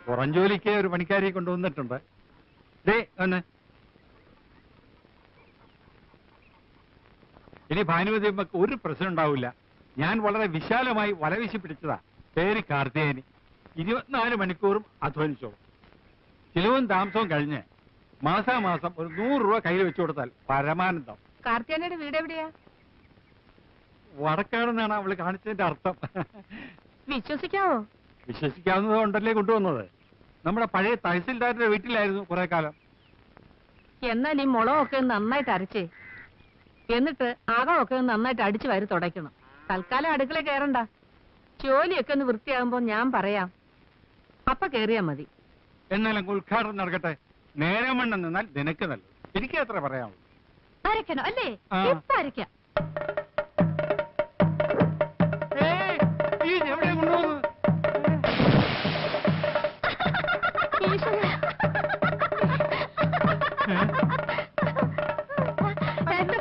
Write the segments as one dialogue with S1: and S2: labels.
S1: പുറം ജോലിക്ക് ഒരു പണിക്കാരിയെ കൊണ്ടുവന്നിട്ടുണ്ട്. ദേ ഒന്ന് ഇനി ഭാനുമതി അമ്മക്ക് ഒരു പ്രശ്നം ഉണ്ടാവില്ല. ഞാൻ വളരെ വിശാലമായി വലവീശി പിടിച്ചതാ. പേര് കാർത്തികേയനി. 24 മണിക്കൂറും അധ്വാനിച്ചോളും. ചിലവും താമസവും കഴിഞ്ഞ് മാസാമാസം ഒരു 100 രൂപ കയ്യിൽ വെച്ചു കൊടുത്താൽ പരമാനന്ദം.
S2: കാർത്തികേയനിയുടെ വീട് എവിടെയാ?
S1: വടക്കാണെന്നാണ് അവള് കാണിച്ചതിന്റെ അർത്ഥം.
S2: വിശ്വസിക്കാവോ?
S1: വിശ്വസിക്കാവുന്നത് കൊണ്ടല്ലേ കൊണ്ടുവന്നത്. നമ്മുടെ പഴയ തഹസിൽദാരുടെ വീട്ടിലായിരുന്നു കുറെ കാലം.
S2: എന്നാൽ ഈ മുളകൊക്കെ നന്നായിട്ട് അരച്ചേ, എന്നിട്ട് അകമൊക്കെ നന്നായിട്ട് അടിച്ചു വാരി തുടയ്ക്കണം. തൽക്കാലം അടുക്കള കയറണ്ട. ജോലിയൊക്കെ ഒന്ന് വൃത്തിയാകുമ്പോ ഞാൻ പറയാം, അപ്പ കേറിയാ മതി.
S1: എന്നാലും ഉദ്ഘാടനം നടക്കട്ടെ. നേരം വണ്ണം നിന്നാൽ നിനക്ക് നല്ലത്. എനിക്ക് അത്ര പറയാനുള്ളൂ.
S2: അരക്കണോ അല്ലേ? ഇപ്പൊ അരക്കാം.
S1: എവിടെ കൊണ്ടുപോകുന്നത്?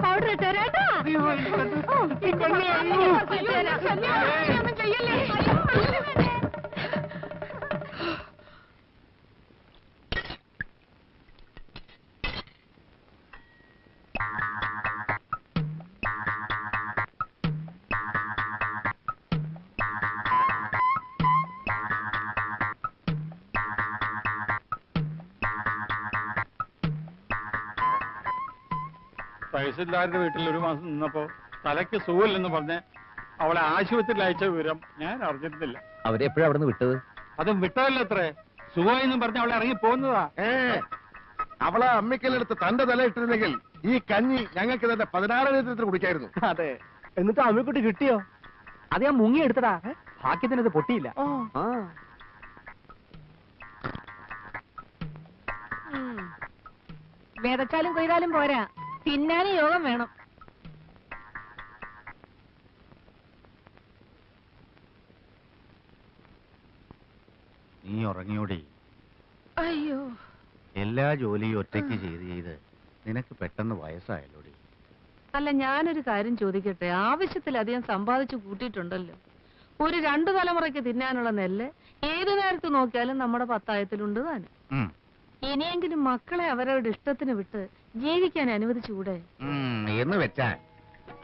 S2: പൗഡർ ഇട്ടേരാട്ടാ.
S1: തഹസിൽദാരുടെ വീട്ടിൽ ഒരു മാസം നിന്നപ്പോ തലയ്ക്ക് സുഖമില്ലെന്ന് പറഞ്ഞ് അവളെ ആശുപത്രിയിൽ അയച്ച വിവരം ഞാൻ അറിഞ്ഞിരുന്നില്ല.
S3: അവരെപ്പോഴും അവിടെ നിന്ന് വിട്ടത്?
S1: അതും വിട്ടതല്ല അത്രേ. സുഖമെന്നും പറഞ്ഞ് അവളെ ഇറങ്ങി പോകുന്നതാ.
S4: അവളെ അമ്മിക്കല്ലെടുത്ത് തന്റെ തല ഇട്ടിരുന്നെങ്കിൽ ഈ കഞ്ഞി ഞങ്ങൾക്ക് തന്നെ 16 ലിറ്റർ കുടിക്കായിരുന്നു.
S3: അതെ. എന്നിട്ട് അമ്മിക്കുട്ടി കിട്ടിയോ? അത് ഞാൻ മുങ്ങിയെടുത്തടാ. ഭാഗ്യത്തിനത് പൊട്ടിയില്ല.
S2: വിതച്ചാലും കൊയ്താലും പോരാ, തിന്നാനും യോഗം വേണം.
S1: നീ ഉറങ്ങിയോടി?
S2: അയ്യോ,
S1: എല്ലാ ജോലിയും ഒറ്റയ്ക്ക് ചെയ്ത് നിനക്ക് പെട്ടെന്ന് വയസ്സായല്ലോടി.
S2: അല്ല, ഞാനൊരു കാര്യം ചോദിക്കട്ടെ. ആവശ്യത്തിലധികം സമ്പാദിച്ചു കൂട്ടിയിട്ടുണ്ടല്ലോ. ഒരു 2 തലമുറയ്ക്ക് തിന്നാനുള്ള നെല്ല് ഏതു നേരത്ത് നോക്കിയാലും നമ്മുടെ പത്തായത്തിലുണ്ട് താനും. ഇനിയെങ്കിലും മക്കളെ അവരവരുടെ ഇഷ്ടത്തിന് വിട്ട് ജീവിക്കാൻ അനുവദിച്ചുകൂടെ?
S4: എന്ന് വെച്ചാൽ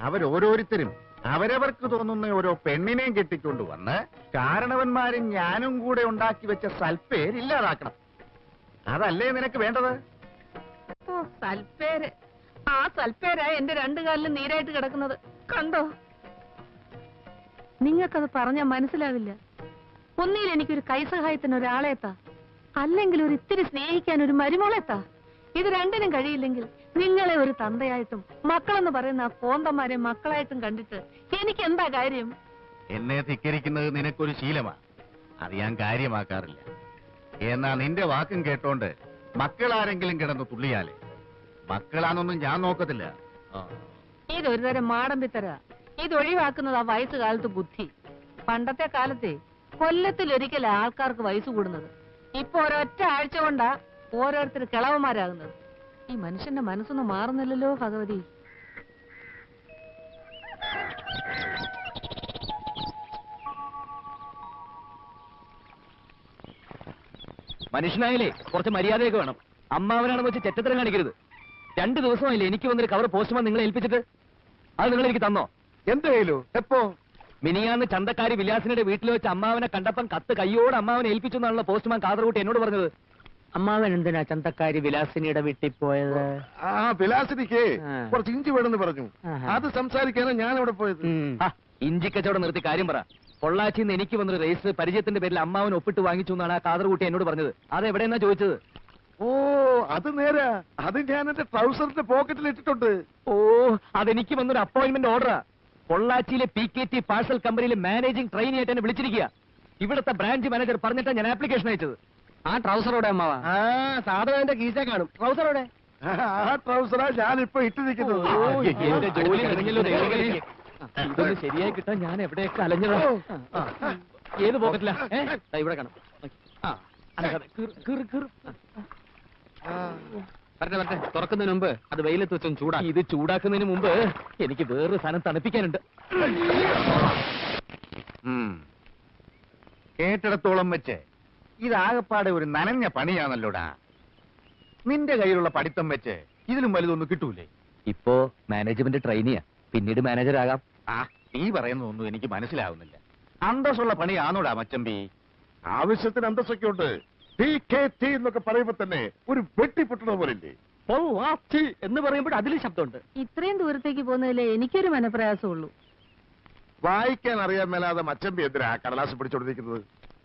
S4: അവരോരോരുത്തരും അവരവർക്ക് തോന്നുന്ന ഓരോ പെണ്ണിനെയും കെട്ടിക്കൊണ്ടുവന്ന് കാരണവന്മാരും ഞാനും കൂടെ ഉണ്ടാക്കി വെച്ച സൽപ്പേര് ഇല്ലാതാക്കണം. അതല്ലേ നിനക്ക് വേണ്ടത്?
S2: ഓ, സൽപ്പേര്. ആ സൽപ്പേരാ എന്റെ 2 കാലിലും നീരായിട്ട് കിടക്കുന്നത്. കണ്ടോ? നിങ്ങൾക്കത് പറഞ്ഞാൽ മനസ്സിലാവില്ല. ഒന്നിൽ എനിക്കൊരു കൈസഹായത്തിന് ഒരാളെത്താ, അല്ലെങ്കിൽ ഒരു ഇത്തിരി സ്നേഹിക്കാൻ ഒരു മരുമോളെത്താ. ഇത് രണ്ടിനും കഴിയില്ലെങ്കിൽ നിങ്ങളെ ഒരു തന്തയായിട്ടും മക്കളെന്ന് പറയുന്ന ആ കോന്തന്മാരെ മക്കളായിട്ടും കണ്ടിട്ട് എനിക്ക് എന്താ കാര്യം?
S4: എന്നെ ധിക്കരിക്കുന്നത് നിനക്കൊരു ശീലമാ. അത് ഞാൻ കാര്യമാക്കാറില്ല. എന്നാ നിന്റെ വാക്കും കേട്ടോണ്ട് മക്കളാരെങ്കിലും കിടന്ന് തുള്ളിയാലേ മക്കളാന്നൊന്നും ഞാൻ നോക്കത്തില്ല.
S2: ഇതൊരു തരം മാടമ്പിത്തര. ഇതൊഴിവാക്കുന്നത് ആ വയസ്സുകാലത്ത് ബുദ്ധി. പണ്ടത്തെ കാലത്തെ കൊല്ലത്തിലൊരിക്കൽ ആൾക്കാർക്ക് വയസ്സ് കൂടുന്നത്. ഇപ്പൊ ഒരൊറ്റ ആഴ്ച കൊണ്ടാ ഓരോരുത്തർ കിളവന്മാരാകുന്നത്. ഈ മനുഷ്യന്റെ മനസ്സൊന്നും മാറുന്നില്ലല്ലോ ഭഗവതി.
S3: മനുഷ്യനായാലേ കുറച്ച് മര്യാദയൊക്കെ വേണം. അമ്മാവനാണെന്ന് വെച്ച് ചെറ്റത്തരം കാണിക്കരുത്. 2 ദിവസമായില്ലേ എനിക്ക് വന്നൊരു കവർ പോസ്റ്റ്മാൻ നിങ്ങളെ ഏൽപ്പിച്ചിട്ട്? അത് നിങ്ങൾ എനിക്ക് തന്നോ?
S4: എന്തായാലും എപ്പോ?
S3: മിനിയാന്ന് ചന്തക്കാരി വിലാസിനുടെ വീട്ടിൽ വെച്ച് അമ്മാവനെ കണ്ടപ്പം കത്ത് കയ്യോട് അമ്മാവനെ ഏൽപ്പിച്ചു എന്നാണല്ലോ പോസ്റ്റ്മാൻ കാതർകൂട്ടി എന്നോട് പറഞ്ഞത്. അമ്മാവൻ എന്തിനാ ചന്തക്കാരി വിലാസിനിയുടെ വീട്ടിൽ പോയത്?
S4: ആ വിലാസിനിക്ക് കുറച്ച് ഇഞ്ചി വേണമെന്ന് പറഞ്ഞു. അത് സംസാരിക്കാനാണ് ഞാൻ അവിടെ പോയത്.
S3: ഇഞ്ചി കച്ചവടം നിർത്തി കാര്യം പറ. പൊള്ളാച്ചിന്ന് എനിക്ക് വന്നൊരു രജിസ്റ്റർ പരിചയത്തിന്റെ പേരിൽ അമ്മാവൻ ഒപ്പിട്ട് വാങ്ങിച്ചു എന്നാണ് ആ കാതർകൂട്ടി എന്നോട് പറഞ്ഞത്. അത് എവിടെയെന്നാ ചോദിച്ചത്?
S4: ഓ, അത് നേരാ. അത് ഞാൻ എന്റെ ട്രൗസറിന്റെ പോക്കറ്റിൽ ഇട്ടിട്ടുണ്ട്.
S3: ഓ, അതെനിക്ക് വന്നൊരു അപ്പോയിന്റ്മെന്റ് ഓർഡറാ. പൊള്ളാച്ചിയിലെ PKT പാഴ്സൽ കമ്പനിയിലെ മാനേജിംഗ് ട്രെയിനി ആയിട്ട് എന്നെ വിളിച്ചിരിക്കുക. ഇവിടുത്തെ ബ്രാഞ്ച് മാനേജർ പറഞ്ഞിട്ടാണ് ഞാൻ ആപ്ലിക്കേഷൻ അയച്ചത്. ആ ട്രൗസറോടെ അമ്മാവാ? സാധനം കീശ കാണും. ട്രൗസറോടെ?
S4: ആ ട്രൗസറാ ഞാനിപ്പോ ഇട്ടിരിക്കുന്നത്.
S3: എന്റെ ജോലി കഴിഞ്ഞല്ലോ. ഇതൊന്ന് ശരിയായി കിട്ടാൻ ഞാൻ എവിടെയൊക്കെ അലഞ്ഞതാ. ഏത് പോക്കറ്റിലാ? ഇവിടെ കാണും. വരട്ടെ, തുറക്കുന്നതിന് മുമ്പ് അത് വെയിലത്ത് വെച്ചും ചൂടാക്കി. ഇത് ചൂടാക്കുന്നതിന് മുമ്പ് എനിക്ക് വേറൊരു സാധനം തണുപ്പിക്കാനുണ്ട്.
S4: കേട്ടിടത്തോളം വെച്ച് ഇതാകപ്പാടെ ഒരു നനഞ്ഞ പണിയാണല്ലോടാ. നിന്റെ കയ്യിലുള്ള പഠിത്തം വെച്ച് ഇതിലും വലുതൊന്നും കിട്ടൂലേ?
S3: ഇപ്പോ മാനേജ്മെന്റ് ട്രെയിനിയാ, പിന്നീട് മാനേജർ ആകാം.
S4: ആ, നീ പറയുന്നതൊന്നും എനിക്ക് മനസ്സിലാവുന്നില്ല. അന്തസ്സുള്ള പണിയാണോടാ മച്ചമ്പി?
S5: ആവശ്യത്തിന് അന്തസ്സൊക്കെ ഉണ്ട്. PKT എന്നൊക്കെ പറയുമ്പോ തന്നെ ഒരു വെട്ടിപ്പൊട്ടണ പോലില്ലേ?
S3: എന്ന് പറയുമ്പോൾ അതിലും ശബ്ദമുണ്ട്.
S2: ഇത്രയും ദൂരത്തേക്ക് പോകുന്നതിലേ എനിക്കൊരു മനപ്രയാസമുള്ളൂ.
S5: വായിക്കാൻ അറിയാൻ മേലാതെ മച്ചമ്പി എന്തിനാ കടലാസ് പിടിച്ചോണ്ടിരിക്കുന്നത്?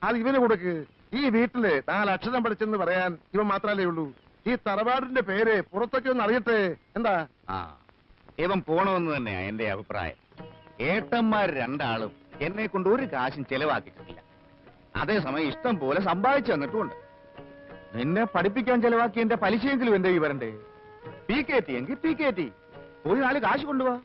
S5: അത് ഇവന് കൊടുക്ക്. ഈ വീട്ടില് 4 അക്ഷരം പഠിച്ചെന്ന് പറയാൻ ഇവൻ മാത്രല്ലേ ഉള്ളൂ. ഈ തറവാടിന്റെ പേര് പുറത്തൊക്കെ ഒന്ന് അറിയട്ടെ. എന്താ?
S4: ആ, ഇവൻ പോണമെന്ന് തന്നെയാ എന്റെ അഭിപ്രായം. ഏട്ടന്മാർ രണ്ടാളും എന്നെ കൊണ്ട് ഒരു കാശും ചെലവാക്കിയിട്ടില്ല. അതേസമയം ഇഷ്ടം പോലെ സമ്പാദിച്ചു തന്നിട്ടുമുണ്ട്. നിന്നെ പഠിപ്പിക്കാൻ ചെലവാക്കി എന്റെ പലിശയെങ്കിലും എന്റെ ഈ വരണ്ടേ? PKT എങ്കിൽ PKT. ഒരു നാല് കാശ് കൊണ്ടുപോവാ.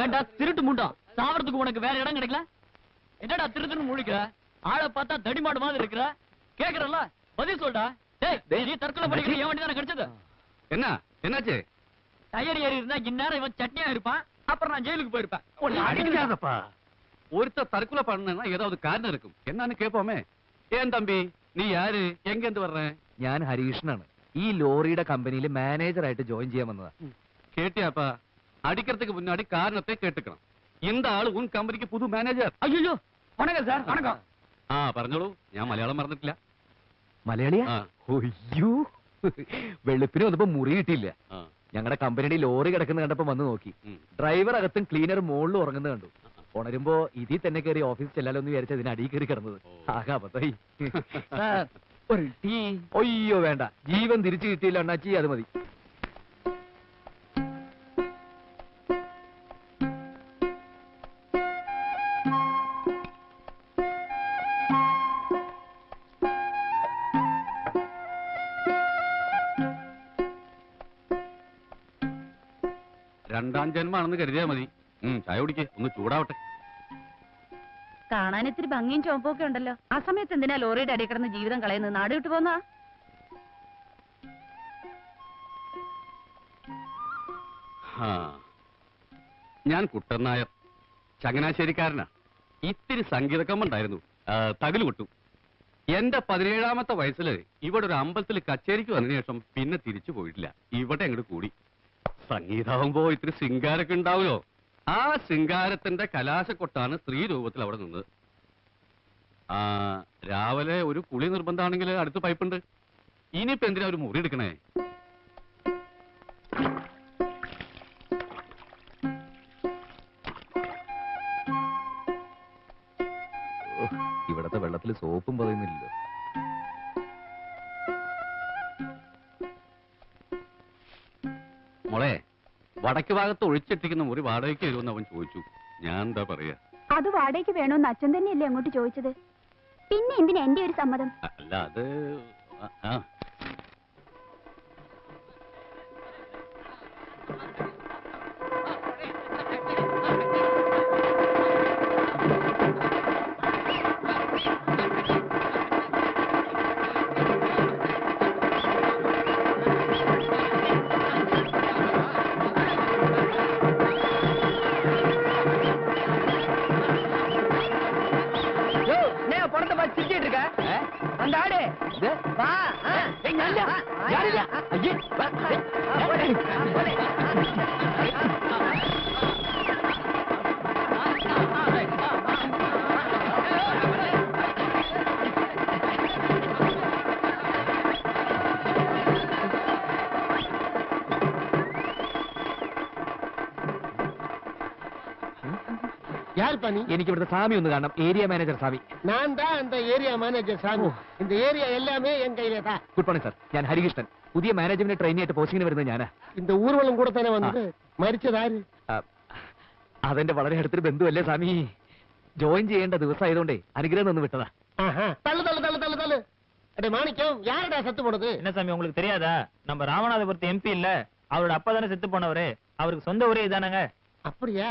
S3: ஏண்டா திருட்டு முண்டா, சாவறதுக்கு உனக்கு வேற இடம் கிடைக்கல? என்னடா திருட்டுன்னு முழிக்கிற? ஆளை பார்த்தா தடிமாடு மாதிரி இருக்கிற. கேக்குறல்ல, பதில் சொல்டா. டேய், நீ தற்கொலை பண்ணிக்கிற என் வண்டி தானே கிடைச்சது?
S1: என்ன என்னாச்சு?
S3: டயர் ஏறி இருந்தா இந்நேரம் இவன் சட்னியா இருப்பான். அப்புறம் நான் ஜெயிலுக்கு போயிருப்பேன்.
S1: அடிக்காதப்பா. ஒருத்தர் தற்கொலை பண்ணா ஏதாவது காரணம் இருக்கும். என்னன்னு கேட்போமே. ஏன் தம்பி, நீ யாரு, எங்க இருந்து வர்ற?
S3: ഞാൻ ഹരീഷനാണ്. ഈ ലോറിയുടെ കമ്പനിയിൽ മാനേജറായിട്ട് ജോയിൻ ചെയ്യാൻ വന്നതാ.
S1: கேட்டியாப்பா? அடிக்கிறதுக்கு முன்னாடி காரணத்தை கேட்டுக்கணும். இந்த ஆளு உன் கம்பெனிக்கு புது மேனேஜர்.
S3: അയ്യോ, വണക്കം സാർ, വണക്കം.
S1: ആ പറഞ്ഞോളൂ, ഞാൻ മലയാളം മറന്നിട്ടില്ല.
S3: മലയാളിയാ?
S1: ആ.
S3: ഒയ്യോ, വെളുപ്പിന് വന്നപ്പോ മുറി കിട്ടിയില്ല.
S1: ആ.
S3: ഞങ്ങളുടെ കമ്പനിയുടെ ലോറി കിടക്കുന്ന കണ്ടപ്പോ വന്ന് നോക്കി.
S1: ഉം.
S3: ഡ്രൈവർ അകത്തും ക്ലീനർ മുകളിലും ഉറങ്ങുന്നത് കണ്ടു. ഉണരുമ്പോ ഇതിൽ തന്നെ കയറി ഓഫീസ് ചെല്ലാലോ എന്ന് വിചാരിച്ച അതിന് അടിയിൽ കയറി കിടന്നത്.
S1: ഓ.
S3: ആകെ അബദ്ധായി. സാർ, ഒരു ടീ? ഒയ്യോ വേണ്ട, ജീവൻ തിരിച്ചു കിട്ടിയില്ല അണ്ണാച്ചി, അത് മതി.
S1: രണ്ടാം ജന്മാണെന്ന് കരുതിയാ മതി. ചായ കുടിക്കേ, ഒന്ന് ചൂടാവട്ടെ.
S2: കാണാൻ ഇത്തിരി ഭംഗിയും ചുവപ്പൊക്കെ ഉണ്ടല്ലോ. ആ സമയത്ത് എന്തിനാ ലോറിയുടെ അടി കിടന്ന് ജീവിതം കളയുന്നത്? നാട് വിട്ടു പോന്നാ?
S1: ആ, ഞാൻ കുട്ടൻ നായർ, ചങ്ങനാശ്ശേരിക്കാരനാ. ഇത്തിരി സംഗീതക്കമ്മുണ്ടായിരുന്നു, തകില് കൊട്ടു. എന്റെ 17ാമത്തെ വയസ്സില് ഇവിടെ ഒരു അമ്പലത്തിൽ കച്ചേരിക്ക് വന്നതിന് ശേഷം പിന്നെ തിരിച്ചു പോയിട്ടില്ല. ഇവിടെ അങ്ങോട്ട് കൂടി. സംഗീതമാകുമ്പോ ഇത്തിരി ശൃംഗാരൊക്കെ ഉണ്ടാവുമല്ലോ. ആ ശൃംഗാരത്തിന്റെ കലാശക്കൊട്ടാണ് സ്ത്രീ രൂപത്തിൽ അവിടെ നിന്നത്. ആ, രാവിലെ ഒരു കുളി നിർബന്ധമാണെങ്കിൽ അടുത്ത് പൈപ്പുണ്ട്. ഇനിയിപ്പോ എന്തിനാ ഒരു മുറി എടുക്കണേ?
S3: ഇവിടത്തെ വെള്ളത്തിൽ സോപ്പും പതയുന്നില്ലല്ലോ.
S1: മോളെ, വടക്ക് ഭാഗത്ത് ഒഴിച്ചിട്ടിരിക്കുന്ന മുറി വാടകയ്ക്ക് വരുമെന്ന് അവൻ ചോദിച്ചു. ഞാൻ എന്താ പറയാ?
S6: അത് വാടകയ്ക്ക് വേണോന്ന് അച്ഛൻ തന്നെയല്ലേ അങ്ങോട്ട് ചോദിച്ചത്. പിന്നെ എന്തിനാ എന്റെ ഒരു സമ്മതം?
S1: അല്ല, അത് ആ.
S3: ஐயே
S7: யார் பண்ணி?
S3: എനിക്ക് ഇവിടുത്തെ സ്വാമി ഒന്ന് കാണണം, ഏരിയ മാനേജർ സ്വാമി.
S7: நான் தான் அந்த ஏரியா மேனேஜர் சாமி. இந்த ஏரியா எல்லாமே என் கையில தான்.
S3: ഗുഡ് മോർണിംഗ് സാർ, ഞാൻ ഹരികൃഷ്ണൻ. പുതിയ മാനേജ്മെന്റ് ട്രെയിനിയായിട്ട് പോസ്റ്റിങ്ങിന് വരുന്നത് ഞാനാ.
S7: இந்த ஊர்வலம் கூட தானே வந்தது. மരിச்சதாரு?
S3: അതെന്റെ വളരെ അടുത്തൊരു ബന്ധുവല്ലേ സ്വാമി. ജോയിൻ ചെയ്യേണ്ട ദിവസമായതുകൊണ്ടേ അനുഗ്രഹം ഒന്ന് വിട്ടതാ.
S7: தள்ளு தள்ளு தள்ளு தள்ளு தள்ளு. அடே மாணிக்கம், யாரடா செத்து போனது?
S8: என்ன சாமி உங்களுக்கு தெரியாதா? நம்ம ராமநாதபுரத்து எம்பி இல்ல, அவரோட அப்பா தானே செத்து போனவரு. அவருக்கு சொந்த ஊரே இதானங்க.
S7: அப்படியா?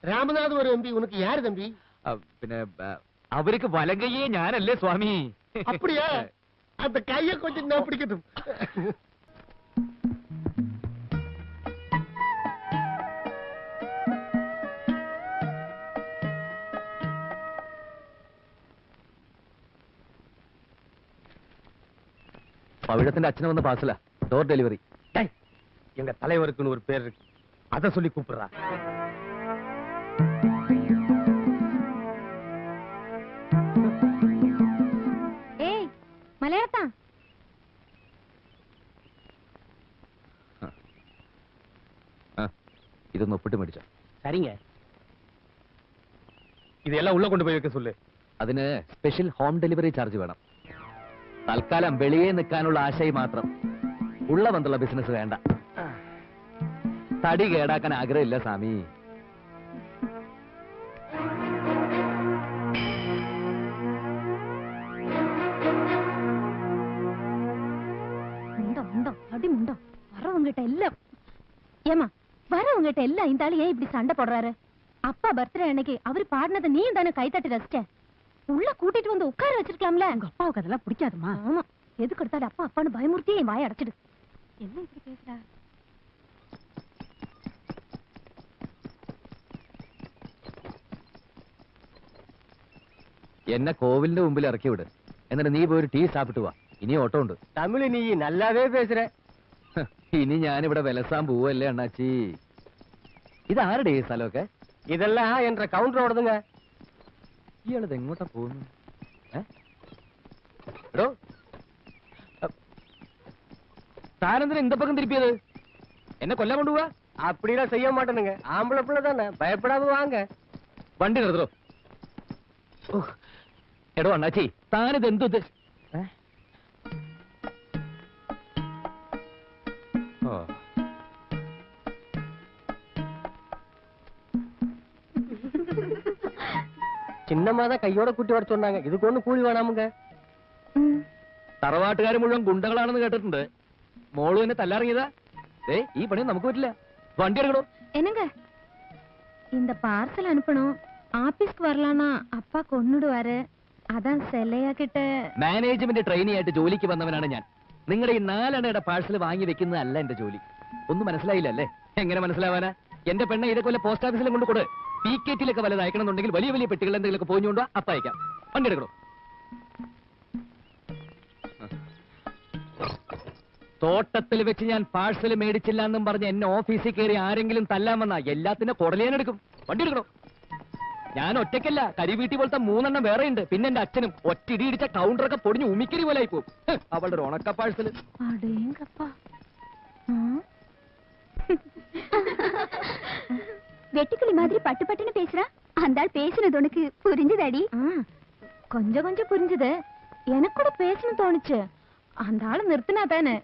S7: ராமநாத் ஒரு எம்பி. உனக்கு யாரு தம்பி?
S3: പിന്നെ അവർക്ക് വലങ്കയെ ഞാനല്ലേ സ്വാമി.
S7: அப்படியா? அந்த கைய கொஞ்சம் நான் பிடிக்கட்டும்.
S3: പവിഴത്തിന്റെ അച്ഛനെ വന്ന പാർസല, ഡോർ ഡെലിവറി.
S7: எங்க தலைவருக்குன்னு ஒரு பேர் இருக்கு, அத சொல்லி கூப்பிடுறா.
S6: ഏയ് മലയാളത്താ
S3: ഇതൊന്ന് ഒപ്പിട്ട് മേടിച്ചോ.
S7: சரிங்க, இதெல்லாம் உள்ள கொண்டு போய் வைக்க சொல்லு.
S3: അതിന് സ്പെഷ്യൽ ഹോം ഡെലിവറി ചാർജ് വേണം. തൽക്കാലം വെളിയെ നിൽക്കാനുള്ള ആശയം മാത്രം. ഉള്ള വന്നുള്ള ബിസിനസ് വേണ്ട. തടി കേടാക്കാൻ ആഗ്രഹമില്ല സ്വാമി.
S6: முண்டோ முண்டோ அடி முண்டோ வரவங்கிட்ட எல்லாம் ஏமா வரவங்கிட்ட எல்லாம் இந்த ஆளு ஏன் இப்படி சண்டை போடுறாரு? அப்பா பர்த்டே அன்னைக்கு அவரு பாடினதை நீ தானே கைத்தட்டி ரசிச்ச. உள்ள கூட்டிட்டு வந்து உட்கார வச்சிருக்கலாம்ல. உங்க அப்பாவுக்கு அதெல்லாம் பிடிக்காதுமா. ஆமா, எதுக்கு எடுத்தாலும் அப்பா அப்பான்னு பயமுறுத்தி என் வாயை அடைச்சிடு. என்ன இப்படி பேசுறா?
S3: എന്നെ കോവിലിന്റെ മുമ്പിൽ ഇറക്കി വിട്. എന്നിട്ട് നീ പോയി ഒരു ടീ സാപ്പിട്ട് വാ. ഇനി ഓട്ടോ ഉണ്ട്.
S7: தமிழ் நீ நல்லாவே பேசுற.
S3: ഇനി ഞാനിവിടെ വിലസാൻ പോവല്ലേ അണ്ണാച്ചി. ഇതാരുടെ ഈ സ്ഥലമൊക്കെ?
S7: இதெல்லாம் என்ற கவுண்டரோடதுங்க.
S3: ഇയാളത് എങ്ങോട്ടാ പോകുന്നു? എടോ, താനെന്തിനാ இந்த பக்கம் തിരിപ്പിയത്? എന്നെ കൊല്ലാൻ കൊണ്ടുപോവാ?
S7: அப்படிலாம் செய்ய மாட்டேனுங்க. ஆம்பளை பிள்ளை தானே, பயப்படாம வாங்க.
S3: വണ്ടി നിർത്തോ. എടോ അണ്ണാച്ചി, താനിത് എന്തു?
S7: சின்னம்மா தான் கையோட கூட்டி வர சொன்னாங்க. இதுக்கு ஒண்ணு கூலி வேணாமுங்க.
S3: തറവാട്ടുകാർ മുഴുവൻ ഗുണ്ടകളാണെന്ന് കേട്ടിട്ടുണ്ട്. മോളു എന്നെ തല്ലാറിയതാ. ഈ പണി നമുക്ക് പറ്റില്ല. വണ്ടി എടുക്കണോ?
S6: என்னங்க இந்த பார்சல் அனுப்பணும். ஆபீஸ்க்கு வரலானா அப்பா கொன்னுடுவாரு. அதான் செல்லையா கிட்ட.
S3: മാനേജ്മെന്റ് ട്രെയിനി ആയിട്ട് ജോലിക്ക് വന്നവനാണ് ഞാൻ. നിങ്ങളുടെ ഈ 4 അണയുടെ പാഴ്സൽ വാങ്ങി വെക്കുന്നതല്ല എന്റെ ജോലി. ഒന്നും മനസ്സിലായില്ല അല്ലേ? എങ്ങനെ മനസ്സിലാവാനാ? എന്റെ പെണ്ണെ ഇതൊക്കെ വല്ല പോസ്റ്റ് ഓഫീസിലും കൊണ്ട് കൊടു. PKT-ലൊക്കെ വല്ലത് അയക്കണമെന്നുണ്ടെങ്കിൽ വലിയ വലിയ പെട്ടികൾ എന്തെങ്കിലുമൊക്കെ പോഞ്ഞുകൊണ്ടോ അപ്പ അയക്കാം. വണ്ടി എടുക്കണോ? തോട്ടത്തിൽ വെച്ച് ഞാൻ പാഴ്സൽ മേടിച്ചില്ല എന്നും പറഞ്ഞ് എന്നെ ഓഫീസിൽ കയറി ആരെങ്കിലും തല്ലാൻ വന്നാ എല്ലാത്തിനും കുടലേനെടുക്കും. വണ്ടി എടുക്കണോ? ഞാൻ ഒറ്റയ്ക്കല്ല, കരിവീട്ടി പോലത്തെ 3 എണ്ണം വേറെ ഉണ്ട്. പിന്നെ എന്റെ അച്ഛനും ഒറ്റ ഇടിച്ച കൗണ്ടറൊക്കെ പൊടിഞ്ഞ് ഉമിക്കരി പോലെ ആയി പോകും. അവളുടെ ഒരു ഉണക്ക പാഴ്സൽ.
S6: அடேங்கப்பா. வெட்டுக்கிளி மாதிரி பட்டு பட்டுன்னு பேசுறா. அந்த ஆள் பேசுனது உனக்கு புரிஞ்சுதாடி? கொஞ்சம் கொஞ்சம் புரிஞ்சுது. எனக்கு கூட பேசணும் தோணுச்சு. அந்த ஆளு நிறுத்தினா தானே.